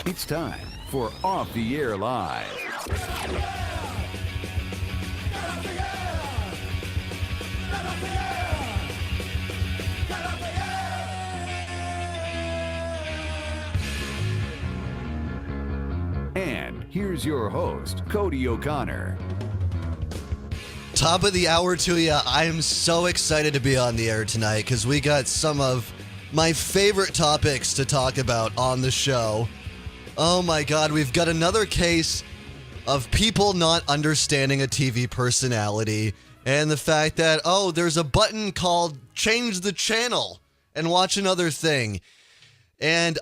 It's time for Off the Air Live. And here's your host, Cody O'Connor. Top of the hour to you. I am so excited to be on the air tonight because we got some of my favorite topics to talk about on the show. Oh my God, we've got another case of people not understanding a TV personality and the fact that, oh, there's a button called change the channel and watch another thing. And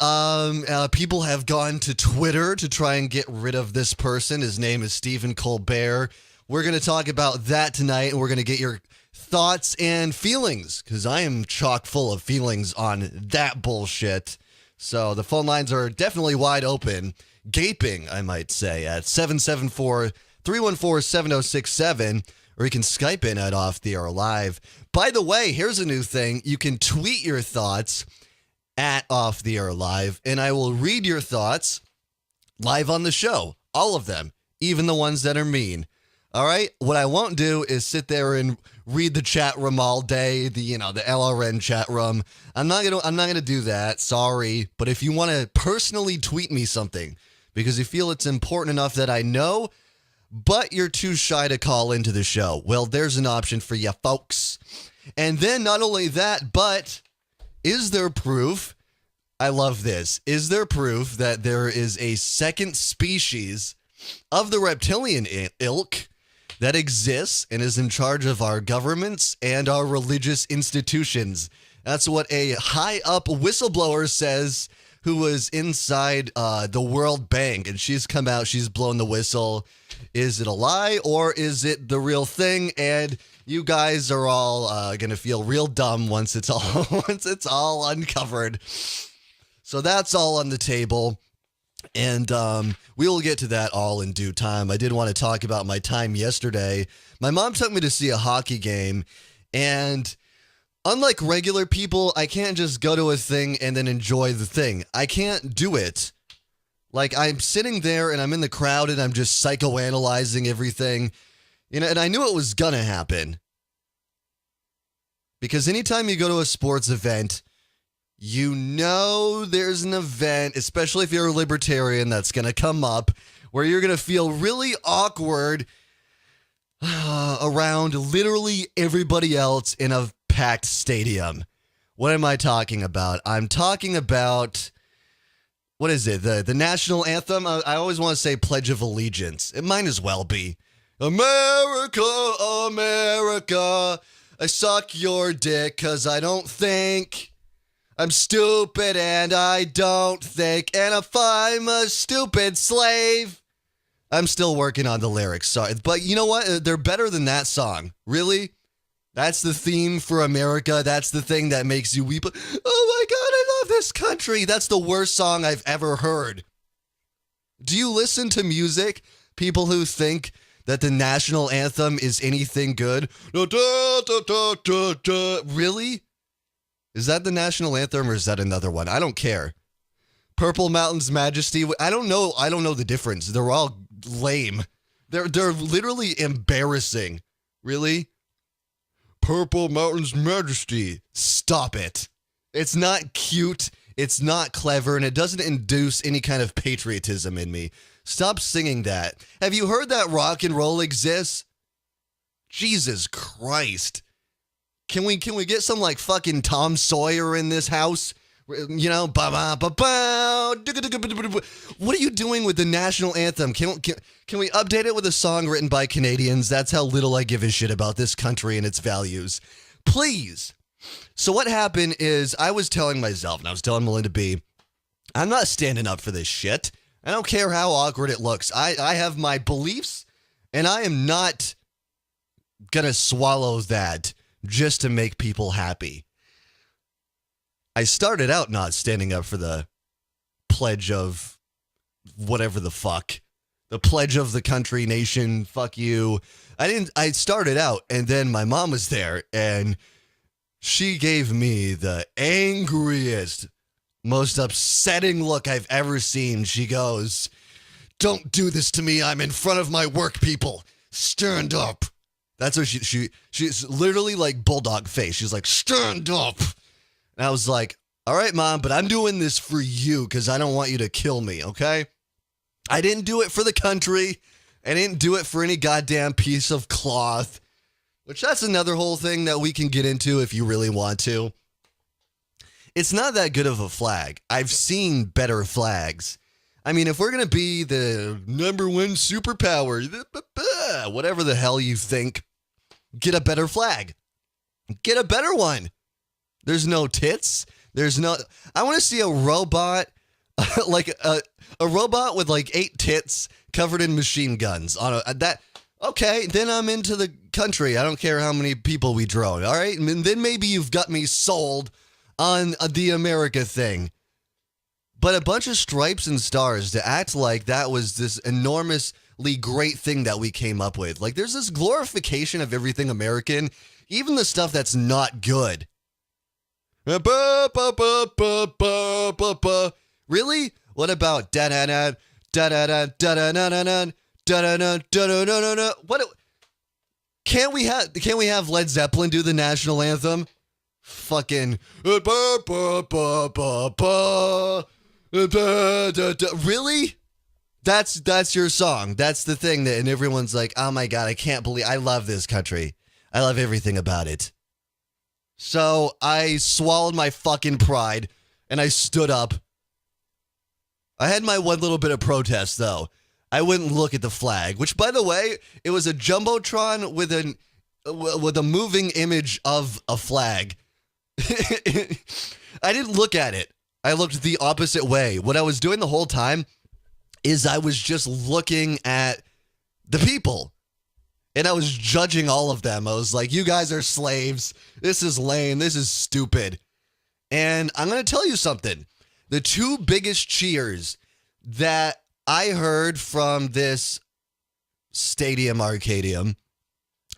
people have gone to Twitter to try and get rid of this person. His name is Stephen Colbert. We're going to talk about that tonight, and we're going to get your thoughts and feelings, because I am chock full of feelings on that bullshit. So the phone lines are definitely wide open, gaping, I might say, at 774-314-7067, or you can Skype in at Off the Air Live. By the way, here's a new thing. You can tweet your thoughts at Off the Air Live, and I will read your thoughts live on the show. All of them, even the ones that are mean. All right? What I won't do is sit there and read the chat room all day, the LRN chat room. I'm not going to do that. Sorry. But if you want to personally tweet me something because you feel it's important enough that I know, but you're too shy to call into the show, well, there's an option for you folks. And then not only that, but is there proof? I love this. Is there proof that there is a second species of the reptilian ilk that exists and is in charge of our governments and our religious institutions? That's what a high-up whistleblower says, who was inside the World Bank, and she's come out, she's blown the whistle. Is it a lie or is it the real thing? And you guys are all gonna feel real dumb once it's all uncovered. So that's all on the table. And we will get to that all in due time. I did want to talk about my time yesterday. My mom took me to see a hockey game, and unlike regular people, I can't just go to a thing and then enjoy the thing. I can't do it. Like, I'm sitting there and I'm in the crowd and I'm just psychoanalyzing everything. And I knew it was gonna happen. Because anytime you go to a sports event, you know there's an event, especially if you're a libertarian, that's going to come up where you're going to feel really awkward around literally everybody else in a packed stadium. What am I talking about? I'm talking about, what is it? The national anthem? I always want to say Pledge of Allegiance. It might as well be. America, America, I suck your dick 'cause I don't think. I'm stupid and I don't think, and if I'm a stupid slave. I'm still working on the lyrics, sorry. But you know what? They're better than that song. Really? That's the theme for America. That's the thing that makes you weep. Oh my God, I love this country. That's the worst song I've ever heard. Do you listen to music? People who think that the national anthem is anything good? Really? Is that the national anthem or is that another one? I don't care. Purple Mountain's Majesty. I don't know the difference. They're all lame. They're literally embarrassing. Really? Purple Mountain's Majesty. Stop it. It's not cute. It's not clever, and it doesn't induce any kind of patriotism in me. Stop singing that. Have you heard that rock and roll exists? Jesus Christ. Can we get some like fucking Tom Sawyer in this house? You know, ba-ba-ba-bow. What are you doing with the national anthem? Can we update it with a song written by Canadians? That's how little I give a shit about this country and its values. Please. So what happened is I was telling myself, and I was telling Melinda B, I'm not standing up for this shit. I don't care how awkward it looks. I have my beliefs, and I am not gonna swallow that just to make people happy. I started out not standing up for the pledge of whatever the fuck. The pledge of the country, nation, fuck you. I started out, and then my mom was there, and she gave me the angriest most upsetting look I've ever seen. She goes, "Don't do this to me. I'm in front of my work people. Stand up." That's what she's literally like bulldog face. She's like, "Stand up." And I was like, "All right, Mom, but I'm doing this for you because I don't want you to kill me, okay?" I didn't do it for the country. I didn't do it for any goddamn piece of cloth, which that's another whole thing that we can get into if you really want to. It's not that good of a flag. I've seen better flags. I mean, if we're going to be the number one superpower, whatever the hell you think, get a better flag. Get a better one. There's no tits. I want to see a robot, like a robot with like 8 tits covered in machine guns. Okay, then I'm into the country. I don't care how many people we drone, all right? And then maybe you've got me sold on the America thing. But a bunch of stripes and stars to act like that was this enormously great thing that we came up with. Like, there's this glorification of everything American, even the stuff that's not good. Really? What about da-da-da, da-da-da, da-da-da-da-da, da-da-da, what? Can't we have Led Zeppelin do the national anthem? Fucking really? That's your song. That's the thing and everyone's like, "Oh my God, I can't believe I love this country. I love everything about it." So I swallowed my fucking pride and I stood up. I had my one little bit of protest though. I wouldn't look at the flag, which by the way, it was a Jumbotron with a moving image of a flag. I didn't look at it. I looked the opposite way. What I was doing the whole time is I was just looking at the people. And I was judging all of them. I was like, "You guys are slaves. This is lame. This is stupid." And I'm going to tell you something. The 2 biggest cheers that I heard from this stadium Arcadium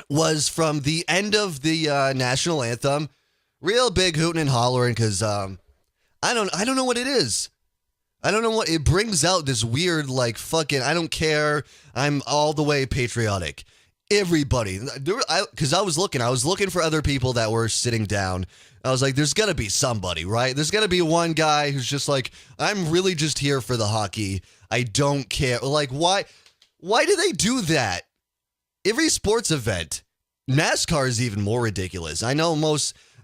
was from the end of the national anthem. Real big hooting and hollering because I don't know what it is. I don't know what it brings out. This weird like fucking I don't care. I'm all the way patriotic. Everybody, because I was looking for other people that were sitting down. I was like, there's got to be somebody, right? There's got to be one guy who's just like, "I'm really just here for the hockey. I don't care." Like, why do they do that? Every sports event, NASCAR is even more ridiculous. I know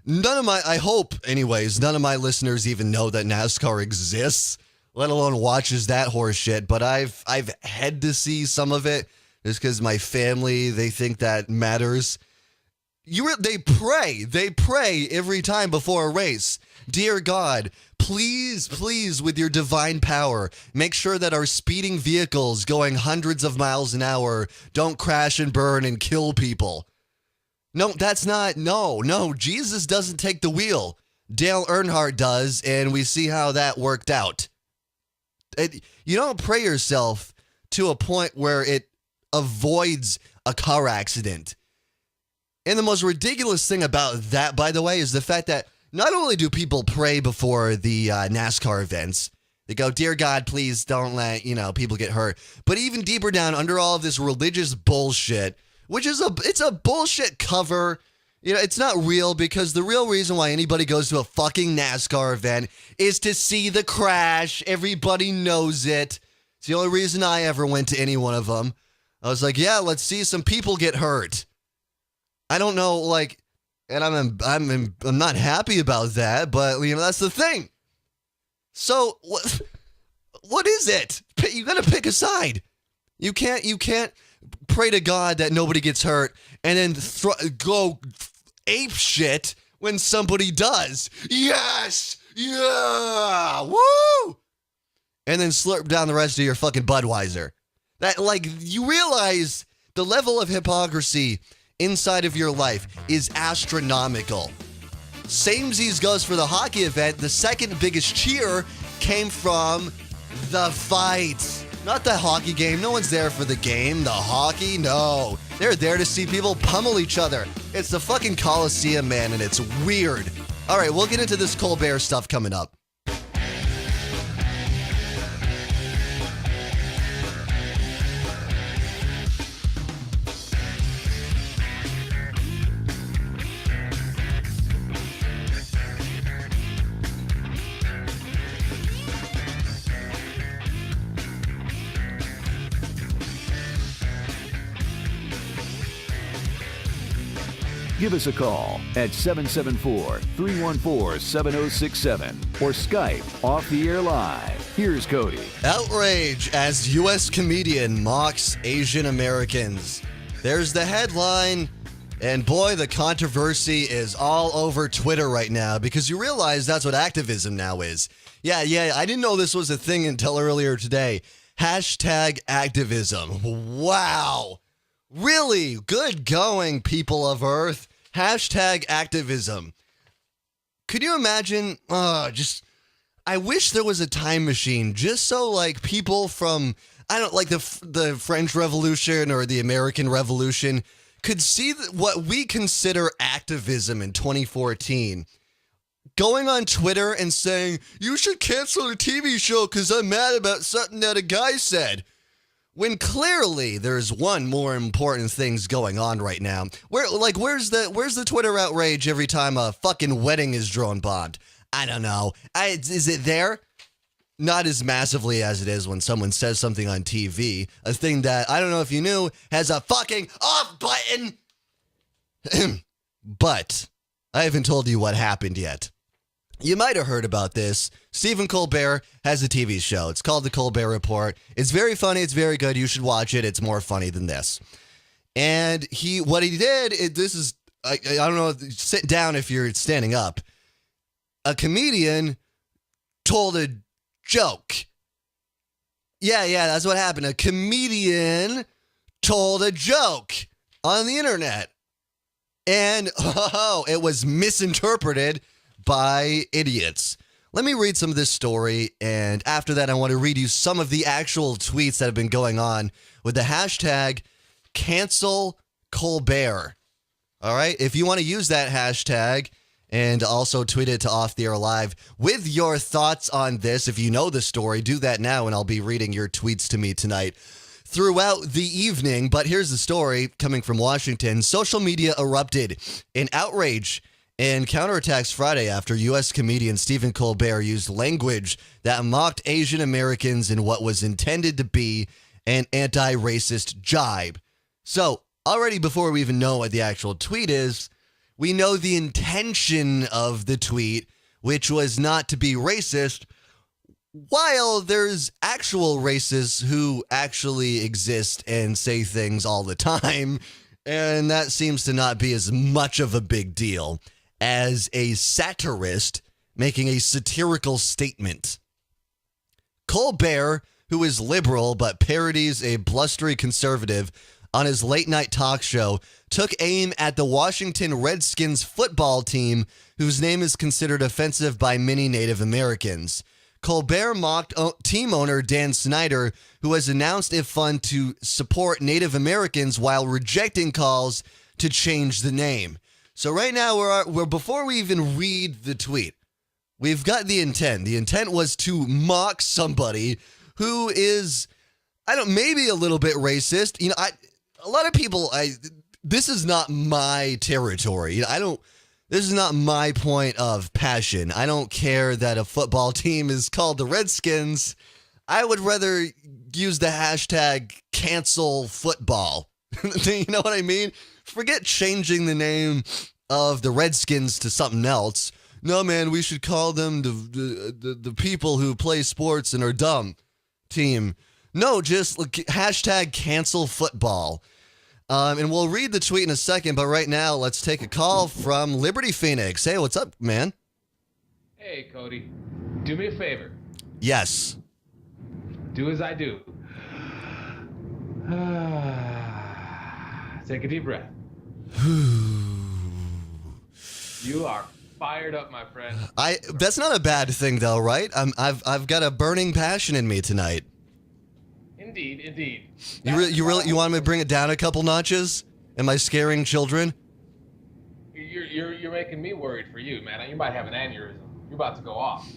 I hope anyways, none of my listeners even know that NASCAR exists, let alone watches that horse shit. But I've had to see some of it. Just because my family, they think that matters. They pray every time before a race. "Dear God, please, with your divine power, make sure that our speeding vehicles going hundreds of miles an hour don't crash and burn and kill people." No, Jesus doesn't take the wheel. Dale Earnhardt does, and we see how that worked out. You don't pray yourself to a point where it avoids a car accident. And the most ridiculous thing about that, by the way, is the fact that not only do people pray before the NASCAR events, they go, "Dear God, please don't let, people get hurt." But even deeper down under all of this religious bullshit, which is it's a bullshit cover. It's not real because the real reason why anybody goes to a fucking NASCAR event is to see the crash. Everybody knows it. It's the only reason I ever went to any one of them. I was like, yeah, let's see some people get hurt. I don't know, and I'm not happy about that, but that's the thing. So what is it? You got to pick a side. You can't pray to God that nobody gets hurt and then go ape shit when somebody does. Yes, yeah, woo, and then slurp down the rest of your fucking Budweiser. That, you realize the level of hypocrisy inside of your life is astronomical. Samesies goes for the hockey event. The second biggest cheer came from the fight. Not the hockey game. No one's there for the game. The hockey, no. They're there to see people pummel each other. It's the fucking Coliseum, man, and it's weird. All right, we'll get into this Colbert stuff coming up. Give us a call at 774-314-7067 or Skype Off the Air Live. Here's Cody. Outrage as U.S. comedian mocks Asian Americans. There's the headline. And boy, the controversy is all over Twitter right now because you realize that's what activism now is. Yeah, I didn't know this was a thing until earlier today. Hashtag activism. Wow. Really? Good going, people of Earth. Hashtag activism. Could you imagine? I wish there was a time machine just so like people from, the French Revolution or the American Revolution could see what we consider activism in 2014. Going on Twitter and saying, you should cancel the TV show because I'm mad about something that a guy said. When clearly there's one more important things going on right now. Where's the Twitter outrage every time a fucking wedding is drone bombed? I don't know. Is it there? Not as massively as it is when someone says something on TV. A thing that, I don't know if you knew, has a fucking off button. But I haven't told you what happened yet. You might have heard about this. Stephen Colbert has a TV show. It's called The Colbert Report. It's very funny. It's very good. You should watch it. It's more funny than this. And what he did, I don't know, sit down if you're standing up. A comedian told a joke. Yeah, that's what happened. A comedian told a joke on the internet. And it was misinterpreted by idiots. Let me read some of this story, and after that I want to read you some of the actual tweets that have been going on with the hashtag cancel Colbert. All right, if you want to use that hashtag and also tweet it to Off the Air Live with your thoughts on this, if you know the story, do that now and I'll be reading your tweets to me tonight throughout the evening. But here's the story coming from Washington. Social media erupted in outrage and counterattacks Friday after U.S. comedian Stephen Colbert used language that mocked Asian Americans in what was intended to be an anti-racist jibe. So, already before we even know what the actual tweet is, we know the intention of the tweet, which was not to be racist, while there's actual racists who actually exist and say things all the time, and that seems to not be as much of a big deal as a satirist making a satirical statement. Colbert, who is liberal but parodies a blustery conservative on his late-night talk show, took aim at the Washington Redskins football team, whose name is considered offensive by many Native Americans. Colbert mocked team owner Dan Snyder, who has announced a fund to support Native Americans while rejecting calls to change the name. So right now, we're before we even read the tweet, we've got the intent. The intent was to mock somebody who is, maybe a little bit racist. You know, a lot of people, this is not my territory. You know, this is not my point of passion. I don't care that a football team is called the Redskins. I would rather use the hashtag cancel football. You know what I mean? Forget changing the name of the Redskins to something else. No, man, we should call them the people who play sports and are dumb team. No, just hashtag cancel football. And we'll read the tweet in a second, but right now, let's take a call from Liberty Phoenix. Hey, what's up, man? Hey, Cody. Do me a favor. Yes. Do as I do. Take a deep breath. You are fired up, my friend. That's not a bad thing, though, right? I've got a burning passion in me tonight. Indeed. You want me to bring it down a couple notches? Am I scaring children? You're making me worried for you, man. You might have an aneurysm. You're about to go off.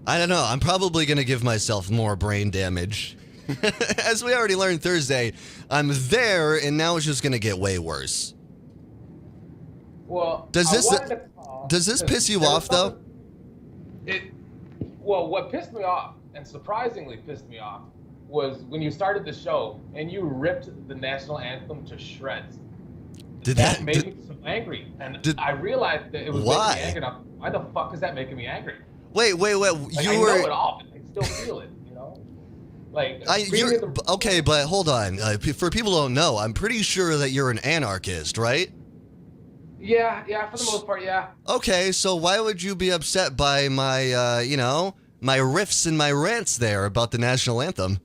I don't know. I'm probably going to give myself more brain damage. As we already learned Thursday, I'm there, and now it's just going to get way worse. Well, does this piss you off, though? What pissed me off, and surprisingly pissed me off, was when you started the show and you ripped the national anthem to shreds. That made me so angry, and I realized that it was why? making me angry. Now, why the fuck is that making me angry? Wait. Like, I know it all, but I still feel it. You know, like okay, but hold on. For people who don't know, I'm pretty sure that you're an anarchist, right? Yeah, for the most part, yeah. Okay, so why would you be upset by my, my riffs and my rants there about the national anthem?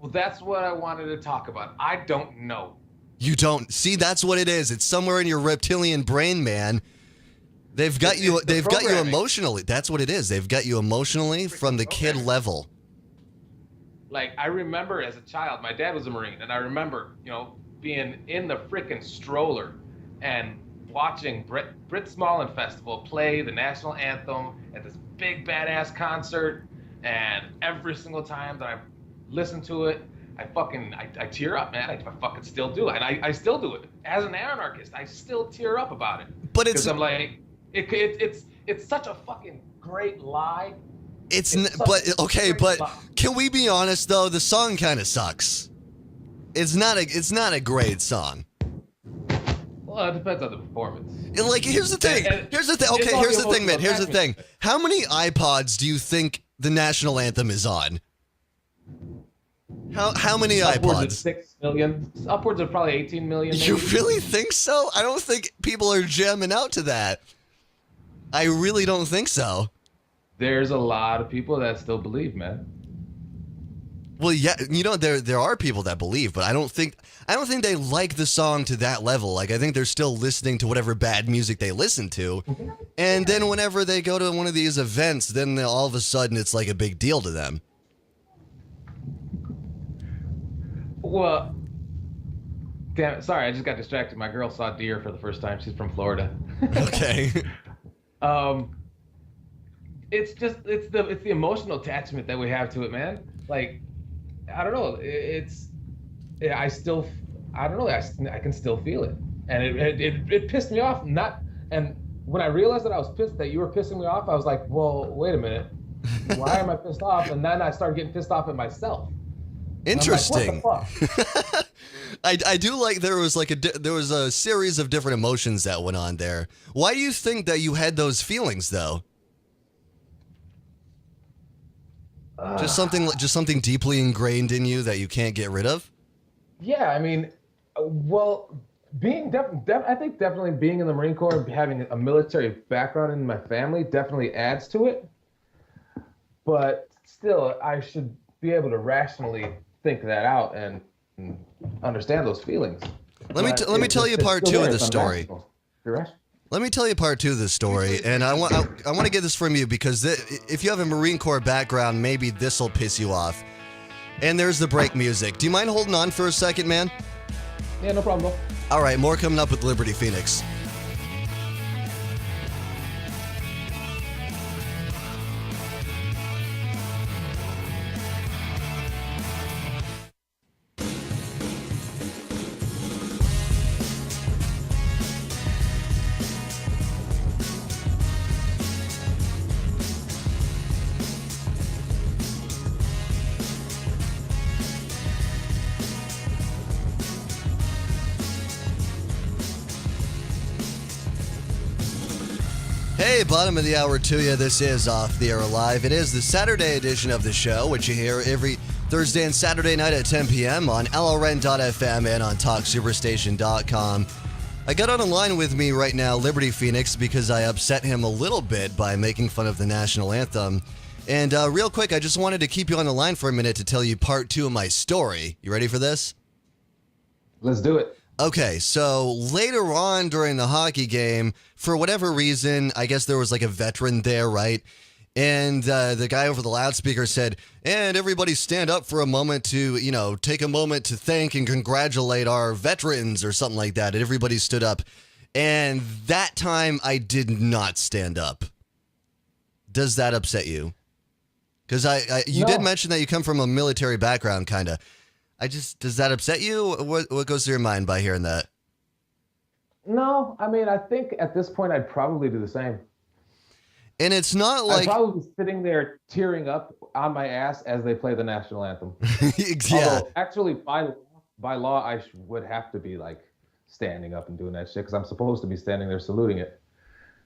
Well, that's what I wanted to talk about. I don't know. You don't see? That's what it is. It's somewhere in your reptilian brain, man. They've got you. They've got you emotionally. That's what it is. They've got you emotionally from the kid level. Like, I remember as a child, my dad was a Marine, and I remember, being in the frickin' stroller and watching Brit Smallin Festival play the national anthem at this big badass concert, and every single time that I listen to it, I tear up, man. I fucking still do it, and I still do it as an anarchist. I still tear up about it. But because I'm like, it's such a fucking great lie. But can we be honest though? The song kind of sucks. It's not a great song. Well, it depends on the performance. Like, here's the thing. Okay, here's the thing, man. Here's the thing. How many iPods do you think the national anthem is on? How many iPods? Upwards of 6 million. Upwards of probably 18 million. Maybe. You really think so? I don't think people are jamming out to that. I really don't think so. There's a lot of people that still believe, man. Well, yeah, there are people that believe, but I don't think they like the song to that level. Like, I think they're still listening to whatever bad music they listen to. And then whenever they go to one of these events, then all of a sudden it's like a big deal to them. Well, damn it. Sorry, I just got distracted. My girl saw deer for the first time. She's from Florida. Okay. It's the emotional attachment that we have to it, man. Like, I don't know. I don't know. I can still feel it, and it pissed me off. And when I realized that I was pissed, that you were pissing me off, I was like, well, wait a minute. Why am I pissed off? And then I started getting pissed off at myself. Interesting. Like, what the fuck? I do like there was a series of different emotions that went on there. Why do you think that you had those feelings though? Just something deeply ingrained in you that you can't get rid of? Yeah, I mean, well, I think definitely being in the Marine Corps, having a military background in my family definitely adds to it. But still, I should be able to rationally think that out and understand those feelings. Let me tell you part two of the story. Let me tell you part two of the story, and I want to get this from you because if you have a Marine Corps background, maybe this will piss you off. And there's the break music. Do you mind holding on for a second, man? Yeah, no problem. All right, more coming up with Liberty Phoenix. Hey, bottom of the hour to you. This is Off the Air Live. It is the Saturday edition of the show, which you hear every Thursday and Saturday night at 10 p.m. on LRN.FM and on TalkSuperstation.com. I got on a line with me right now, Liberty Phoenix, because I upset him a little bit by making fun of the national anthem. And real quick, I just wanted to keep you on the line for a minute to tell you part two of my story. You ready for this? Let's do it. Okay, so later on during the hockey game, for whatever reason, I guess there was like a veteran there, right? And the guy over the loudspeaker said, and everybody stand up for a moment to, take a moment to thank and congratulate our veterans or something like that. And everybody stood up. And that time I did not stand up. Does that upset you? Because you did mention that you come from a military background, kind of. Does that upset you? What goes through your mind by hearing that? No, I mean, I think at this point I'd probably do the same. And it's not like... I'd probably be sitting there tearing up on my ass as they play the national anthem. Yeah. Although, actually, by law, I would have to be like standing up and doing that shit because I'm supposed to be standing there saluting it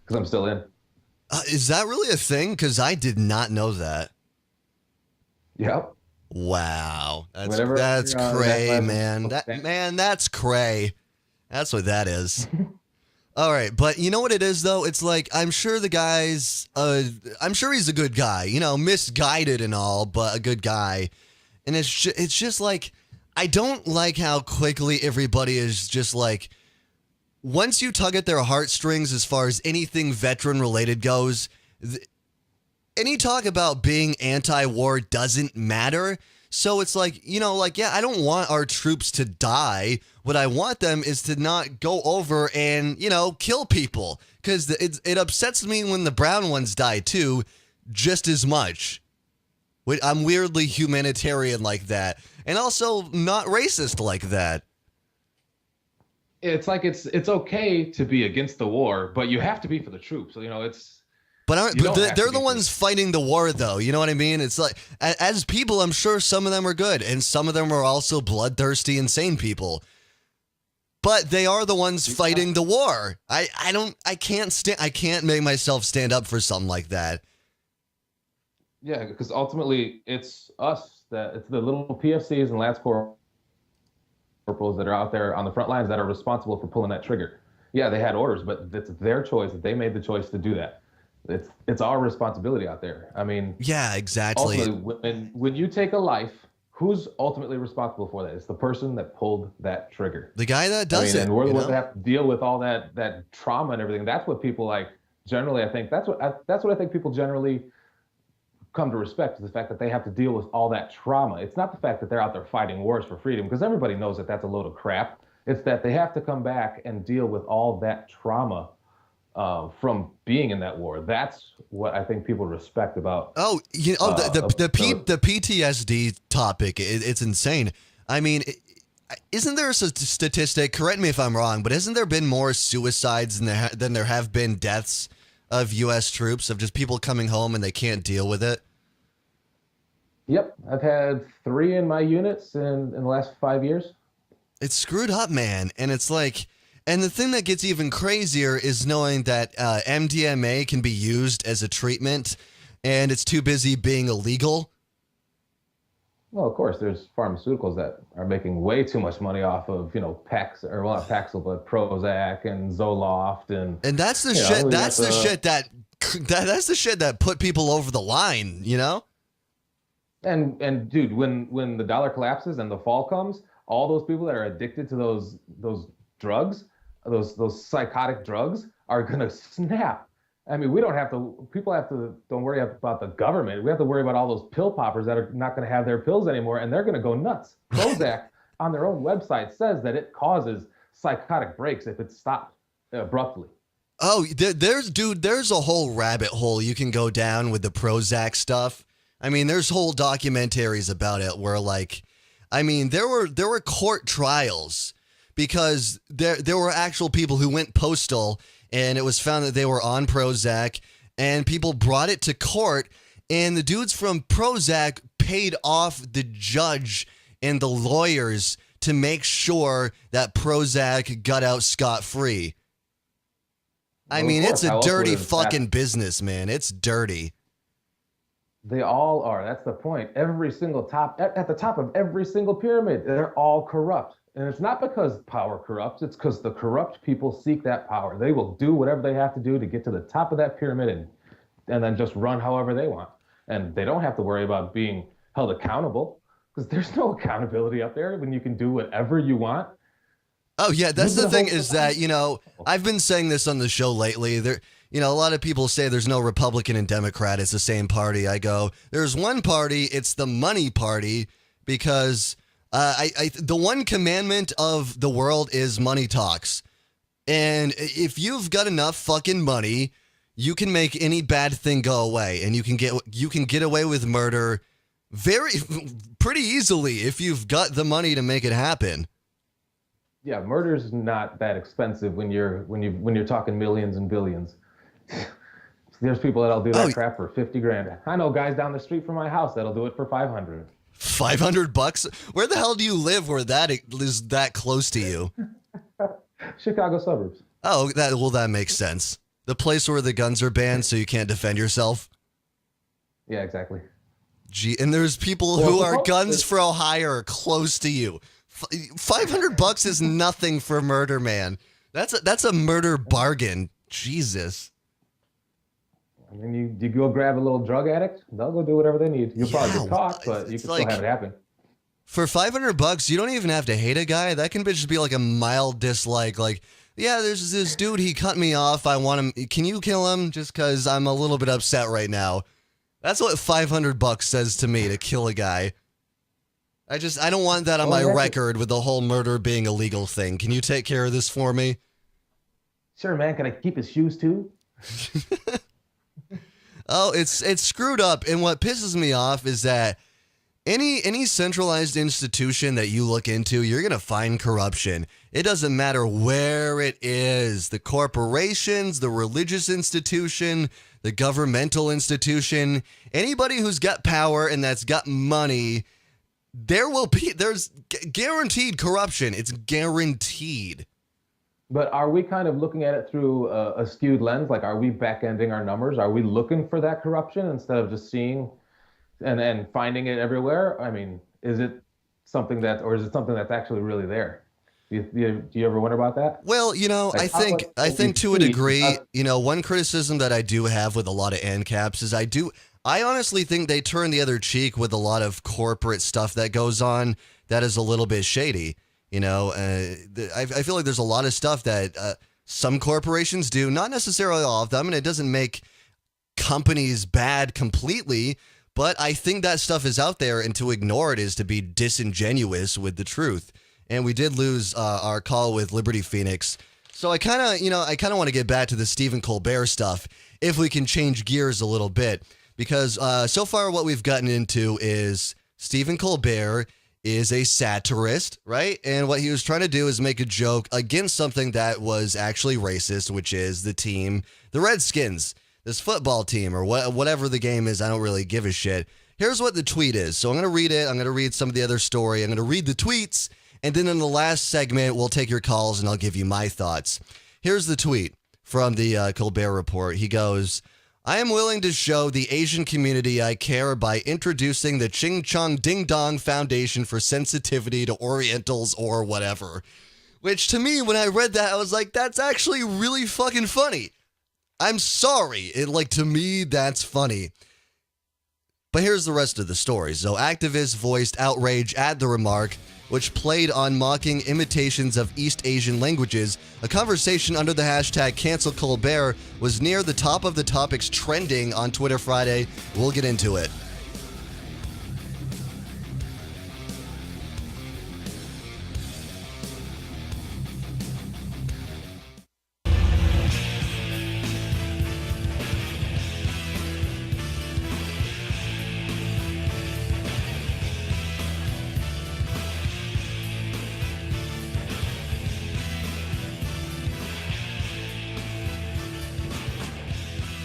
because I'm still in. Is that really a thing? Because I did not know that. Yep. Wow, that's Whenever that's you're, cray, that's man. okay. That's cray. That's what that is. All right, but you know what it is though? It's like I'm sure the guy's, I'm sure he's a good guy. You know, misguided and all, but a good guy. And it's just like I don't like how quickly everybody is just like. Once you tug at their heartstrings as far as anything veteran related goes, any talk about being anti-war doesn't matter. So it's like, you know, like, yeah, I don't want our troops to die. What I want them is to not go over and, you know, kill people. Because it upsets me when the brown ones die too, just as much. I'm weirdly humanitarian like that. And also not racist like that. It's like it's okay to be against the war, but you have to be for the troops. So, you know, it's. But they're the ones fighting the war, though. You know what I mean? It's like, as people, I'm sure some of them are good, and some of them are also bloodthirsty, insane people. But they are the ones fighting the war. I can't make myself stand up for something like that. Yeah, because ultimately it's us it's the little PFCs and Lance corporals that are out there on the front lines that are responsible for pulling that trigger. Yeah, they had orders, but it's their choice. They made the choice to do that. It's our responsibility out there. I mean, yeah, exactly. Ultimately, when you take a life, who's ultimately responsible for that? It's the person that pulled that trigger. The guy that does it. And we're the ones that have to deal with all that trauma and everything. That's what people like. Generally, I think that's what I think people generally come to respect, is the fact that they have to deal with all that trauma. It's not the fact that they're out there fighting wars for freedom, because everybody knows that that's a load of crap. It's that they have to come back and deal with all that trauma from being in that war. That's what I think people respect about. Oh, you know, the PTSD topic. It's insane. I mean, isn't there a statistic? Correct me if I'm wrong, but hasn't there been more suicides than there have been deaths of U.S. troops, of just people coming home and they can't deal with it? Yep, I've had 3 in my units in the last 5 years. It's screwed up, man, and it's like. And the thing that gets even crazier is knowing that MDMA can be used as a treatment, and it's too busy being illegal. Well, of course, there's pharmaceuticals that are making way too much money off of, you know, not Paxil, but Prozac and Zoloft, and that's the shit. That's the shit that's the shit that put people over the line, you know. And dude, when the dollar collapses and the fall comes, all those people that are addicted to those drugs, those psychotic drugs, are gonna snap. I mean, don't worry about the government. We have to worry about all those pill poppers that are not gonna have their pills anymore, and they're gonna go nuts. Prozac on their own website says that it causes psychotic breaks if it's stopped abruptly. Oh, there's a whole rabbit hole you can go down with the Prozac stuff. I mean, there's whole documentaries about it where, like, I mean, there were court trials. Because there were actual people who went postal, and it was found that they were on Prozac, and people brought it to court, and the dudes from Prozac paid off the judge and the lawyers to make sure that Prozac got out scot-free. I mean, it's a dirty fucking business, man. It's dirty. They all are. That's the point. Every single at the top of every single pyramid, they're all corrupt. And it's not because power corrupts, it's because the corrupt people seek that power. They will do whatever they have to do to get to the top of that pyramid and then just run however they want. And they don't have to worry about being held accountable, because there's no accountability up there when you can do whatever you want. Oh, yeah, that's the thing, is that, you know, I've been saying this on the show lately. You know, a lot of people say there's no Republican and Democrat. It's the same party. I go, there's one party. It's the money party, because the one commandment of the world is money talks. And if you've got enough fucking money, you can make any bad thing go away, and you can get away with murder pretty easily if you've got the money to make it happen. Yeah, murder's not that expensive when you're talking millions and billions. There's people that'll do that crap for 50 grand. I know guys down the street from my house that'll do it for 500. $500? Where the hell do you live where that is that close to you? Chicago suburbs. Oh, that makes sense. The place where the guns are banned so you can't defend yourself. Yeah, exactly. Gee, and there's people Well, who are guns for hire close to you. $500 is nothing for murder, man. That's a murder bargain. Jesus. I mean, you go grab a little drug addict, they'll go do whatever they need. You'll probably get caught, but you can still have it happen. For $500, you don't even have to hate a guy. That can just be like a mild dislike. Like, yeah, there's this dude, he cut me off. I want him. Can you kill him? Just because I'm a little bit upset right now. That's what $500 says to me, to kill a guy. I don't want that on my record with the whole murder being a legal thing. Can you take care of this for me? Sure, man. Can I keep his shoes too? Oh, it's screwed up. And what pisses me off is that any centralized institution that you look into, you're going to find corruption. It doesn't matter where it is. The corporations, the religious institution, the governmental institution, anybody who's got power and that's got money, there's guaranteed corruption. It's guaranteed. But are we kind of looking at it through a skewed lens? Like, are we back-ending our numbers? Are we looking for that corruption instead of just seeing and finding it everywhere? I mean, is it something that's actually really there? Do you ever wonder about that? Well, I think to a degree, one criticism that I do have with a lot of ANCAPs is I honestly think they turn the other cheek with a lot of corporate stuff that goes on that is a little bit shady. I feel like there's a lot of stuff that some corporations do, not necessarily all of them, and it doesn't make companies bad completely, but I think that stuff is out there, and to ignore it is to be disingenuous with the truth. And we did lose our call with Liberty Phoenix. So I kind of want to get back to the Stephen Colbert stuff, if we can change gears a little bit, because so far what we've gotten into is Stephen Colbert is a satirist, right? And what he was trying to do is make a joke against something that was actually racist, which is the Redskins, this football team, or whatever the game is. I don't really give a shit. Here's what the tweet is. So I'm going to read it. I'm going to read some of the other story. I'm going to read the tweets. And then in the last segment, we'll take your calls and I'll give you my thoughts. Here's the tweet from the Colbert Report. He goes, I am willing to show the Asian community I care by introducing the Ching Chong Ding Dong Foundation for Sensitivity to Orientals or whatever. Which to me, when I read that, I was like, that's actually really fucking funny. I'm sorry. To me, that's funny. But here's the rest of the story. So activists voiced outrage at the remark, which played on mocking imitations of East Asian languages. A conversation under the hashtag #CancelColbert was near the top of the topics trending on Twitter Friday. We'll get into it.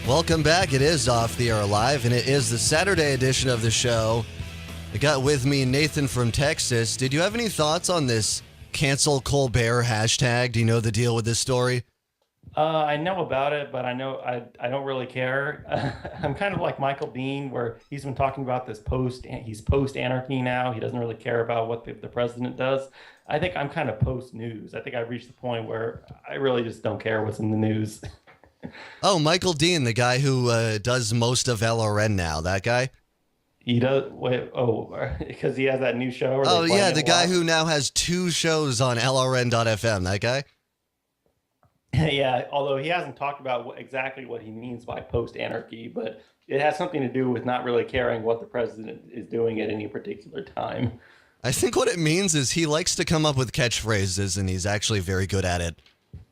Welcome back. It is Off the Air Live, and it is the Saturday edition of the show. I got with me Nathan from Texas. Did you have any thoughts on this Cancel Colbert hashtag? Do you know the deal with this story? I know about it, but I don't really care. I'm kind of like Michael Dean, where he's been talking about this he's post-anarchy now. He doesn't really care about what the president does. I think I'm kind of post-news. I think I've reached the point where I really just don't care what's in the news. Oh, Michael Dean, the guy who does most of LRN now, that guy? He does? Because he has that new show? Oh, yeah, the guy who now has 2 shows on LRN.FM, that guy? Yeah, although he hasn't talked about exactly what he means by post-anarchy, but it has something to do with not really caring what the president is doing at any particular time. I think what it means is he likes to come up with catchphrases, and he's actually very good at it.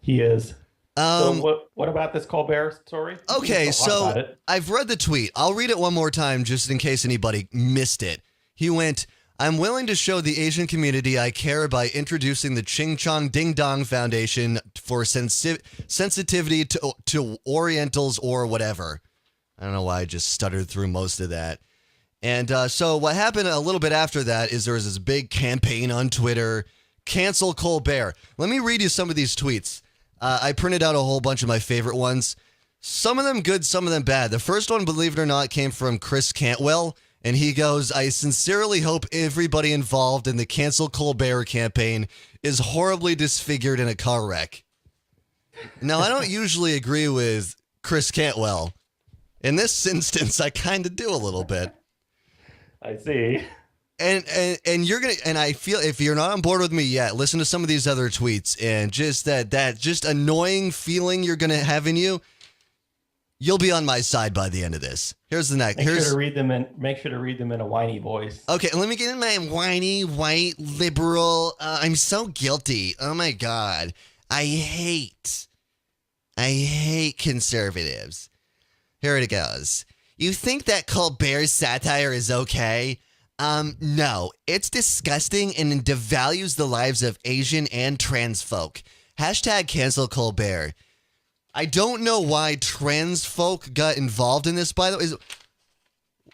He is. So what about this Colbert story? Okay, so I've read the tweet. I'll read it one more time just in case anybody missed it. He went, I'm willing to show the Asian community I care by introducing the Ching Chong Ding Dong Foundation for sensitivity to Orientals or whatever. I don't know why I just stuttered through most of that. And so what happened a little bit after that is there was this big campaign on Twitter cancel Colbert. Let me read you some of these tweets. I printed out a whole bunch of my favorite ones. Some of them good, some of them bad. The first one, believe it or not, came from Chris Cantwell, and he goes, I sincerely hope everybody involved in the cancel Colbert campaign is horribly disfigured in a car wreck. Now, I don't usually agree with Chris Cantwell. In this instance, I kind of do a little bit. I see. And you're gonna, and I feel, if you're not on board with me yet, listen to some of these other tweets, and just that just annoying feeling you're gonna have in you, you'll be on my side by the end of this. Here's the next. Make sure to read them in a whiny voice. Okay, let me get in my whiny white liberal. I'm so guilty. Oh my god, I hate conservatives. Here it goes. You think that Colbert's satire is okay? No, it's disgusting and it devalues the lives of Asian and trans folk. Hashtag cancel Colbert. I don't know why trans folk got involved in this, by the way.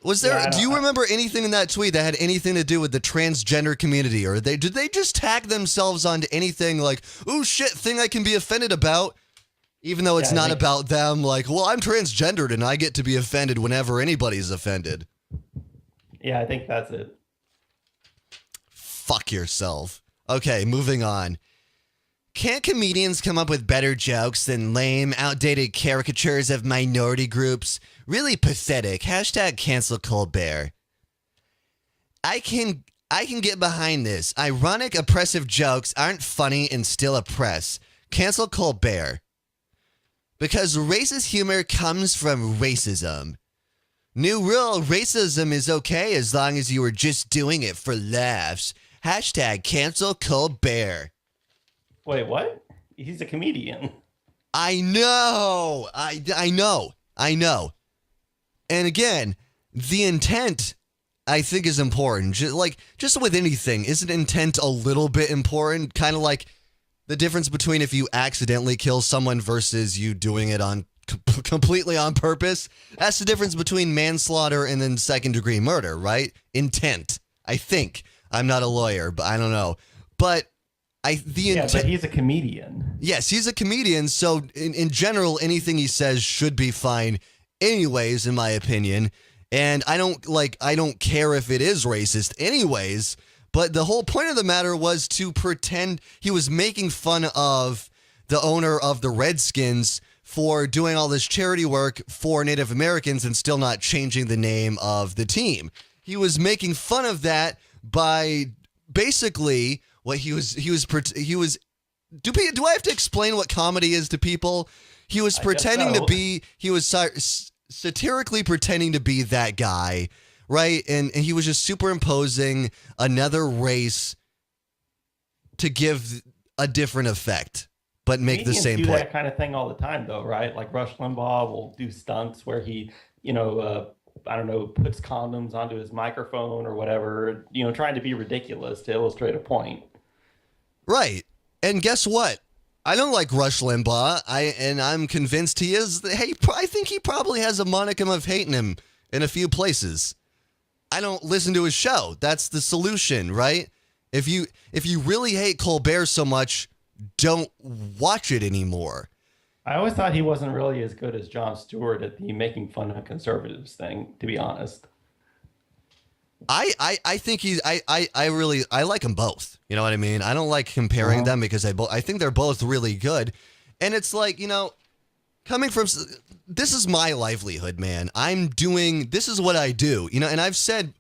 Was there, do you remember anything in that tweet that had anything to do with the transgender community? Or did they just tag themselves onto anything like, oh shit, thing I can be offended about? Even though it's not about them, like, well, I'm transgendered and I get to be offended whenever anybody's offended. Yeah, I think that's it. Fuck yourself. Okay, moving on. Can't comedians come up with better jokes than lame, outdated caricatures of minority groups? Really pathetic. Hashtag cancel Colbert. I can get behind this. Ironic, oppressive jokes aren't funny and still oppress. Cancel Colbert. Because racist humor comes from racism. New rule, racism is okay as long as you were just doing it for laughs. Hashtag cancel Colbert. Wait, what? He's a comedian. I know. I know. And again, the intent, I think, is important. Just with anything, isn't intent a little bit important? Kind of like the difference between if you accidentally kill someone versus you doing it on completely on purpose. That's the difference between manslaughter and then second-degree murder, right? Intent, I think. I'm not a lawyer, but I don't know. But but he's a comedian. Yes, he's a comedian, so in general, anything he says should be fine anyways, in my opinion. And I don't care if it is racist anyways, but the whole point of the matter was to pretend he was making fun of the owner of the Redskins for doing all this charity work for Native Americans and still not changing the name of the team. He was making fun of that by basically what do I have to explain what comedy is to people? He was pretending to be, he was satirically pretending to be that guy, right? And he was just superimposing another race to give a different effect, but make the same do point. That kind of thing all the time, though, right? Like Rush Limbaugh will do stunts where he, I don't know, puts condoms onto his microphone or whatever, trying to be ridiculous to illustrate a point. Right. And guess what? I don't like Rush Limbaugh. I'm convinced he is. Hey, I think he probably has a monicum of hate in him in a few places. I don't listen to his show. That's the solution, right? If you really hate Colbert so much, don't watch it anymore. I always thought he wasn't really as good as Jon Stewart at the making fun of conservatives thing, to be honest. I think I like them both. You know what I mean? I don't like comparing them because I think they're both really good. And it's like, coming from, this is my livelihood, man. This is what I do, and I've said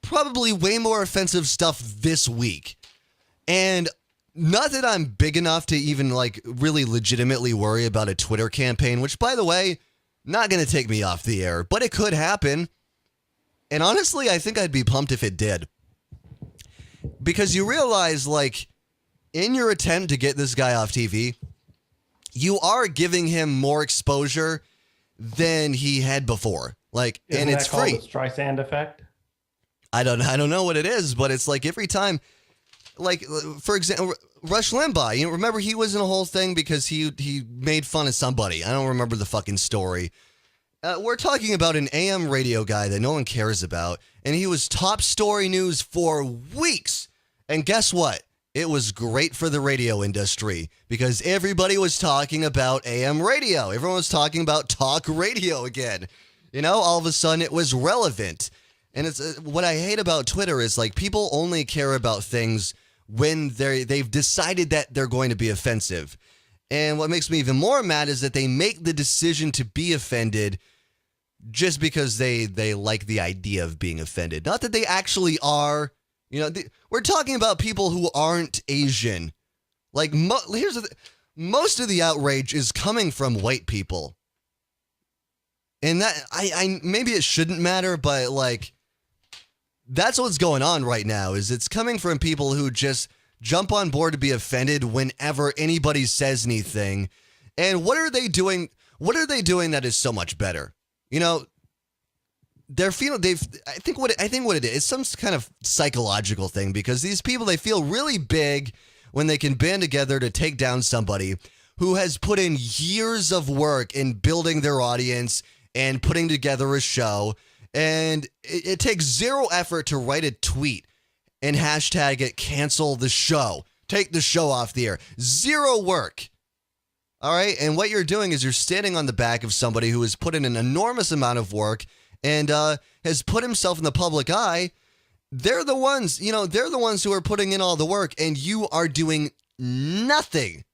probably way more offensive stuff this week. And not that I'm big enough to even really legitimately worry about a Twitter campaign, which, by the way, not going to take me off the air, but it could happen. And honestly, I think I'd be pumped if it did. Because you realize, in your attempt to get this guy off TV, you are giving him more exposure than he had before. And it's free. The Streisand effect? I don't know what it is, but it's every time, for example, Rush Limbaugh, remember he was in a whole thing because he made fun of somebody. I don't remember the fucking story. We're talking about an AM radio guy that no one cares about, and he was top story news for weeks. And guess what? it was great for the radio industry because everybody was talking about AM radio. Everyone was talking about talk radio again. All of a sudden it was relevant. And it's what I hate about Twitter is like people only care about things when they've decided that they're going to be offensive. And what makes me even more mad is that they make the decision to be offended just because they like the idea of being offended. Not that they actually are. We're talking about people who aren't Asian. Like, most of the outrage is coming from white people. And that, I maybe it shouldn't matter, but like, that's what's going on right now, is it's coming from people who just jump on board to be offended whenever anybody says anything. And what are they doing? What are they doing that is so much better? They're feeling I think what it is, it's some kind of psychological thing, because these people, they feel really big when they can band together to take down somebody who has put in years of work in building their audience and putting together a show. And it takes zero effort to write a tweet and hashtag it, cancel the show, take the show off the air. Zero work. All right. And what you're doing is you're standing on the back of somebody who has put in an enormous amount of work and has put himself in the public eye. They're the ones, they're the ones who are putting in all the work, and you are doing nothing.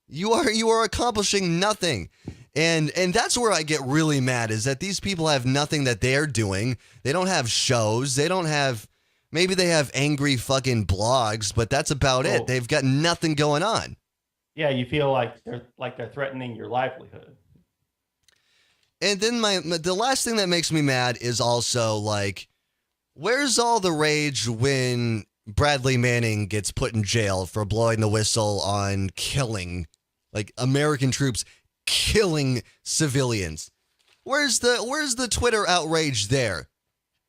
You are accomplishing nothing. And that's where I get really mad, is that these people have nothing that they're doing. They don't have shows. They don't have, maybe they have angry fucking blogs, but that's about it. They've got nothing going on. Yeah, you feel like they're threatening your livelihood. And then the last thing that makes me mad is also like, where's all the rage when Bradley Manning gets put in jail for blowing the whistle on killing, like, American troops killing civilians? Where's the Twitter outrage there?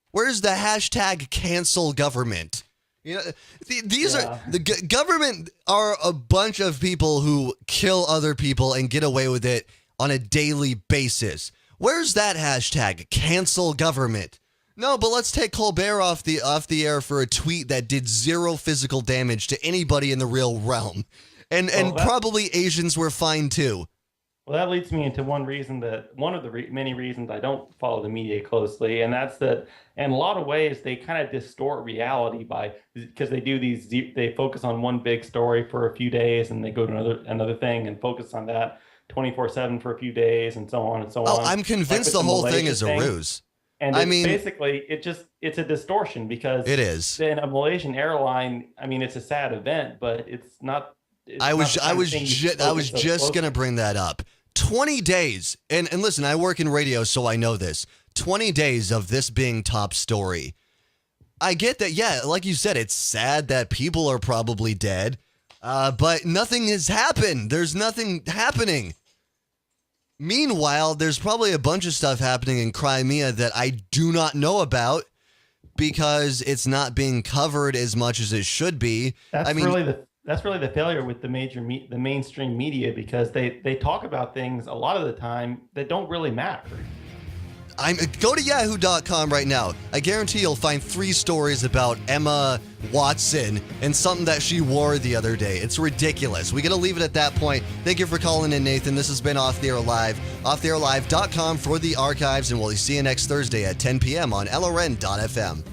Where's the hashtag cancel government? These are the government are a bunch of people who kill other people and get away with it on a daily basis. Where's that hashtag cancel government? No, but let's take Colbert off the air for a tweet that did zero physical damage to anybody in the real realm. And probably Asians were fine too. Well, that leads me into one of the many reasons I don't follow the media closely, and that's that in a lot of ways they kind of distort reality because they focus on one big story for a few days and they go to another thing and focus on that 24/7 for a few days and so on and so on. Oh, I'm convinced the whole thing is a ruse. And basically, it's a distortion because it is. In a Malaysian airline, I mean, it's a sad event, but it's not. I was just going to bring that up. 20 days. And listen, I work in radio, so I know this. 20 days of this being top story. I get that. Yeah, like you said, it's sad that people are probably dead, but nothing has happened. There's nothing happening. Meanwhile, there's probably a bunch of stuff happening in Crimea that I do not know about because it's not being covered as much as it should be. That's really the failure with the mainstream media, because they talk about things a lot of the time that don't really matter. Go to yahoo.com right now. I guarantee you'll find 3 stories about Emma Watson and something that she wore the other day. It's ridiculous. We got to leave it at that point. Thank you for calling in, Nathan. This has been Off the Air Live. offtheairlive.com for the archives, and we'll see you next Thursday at 10 p.m. on LRN.FM.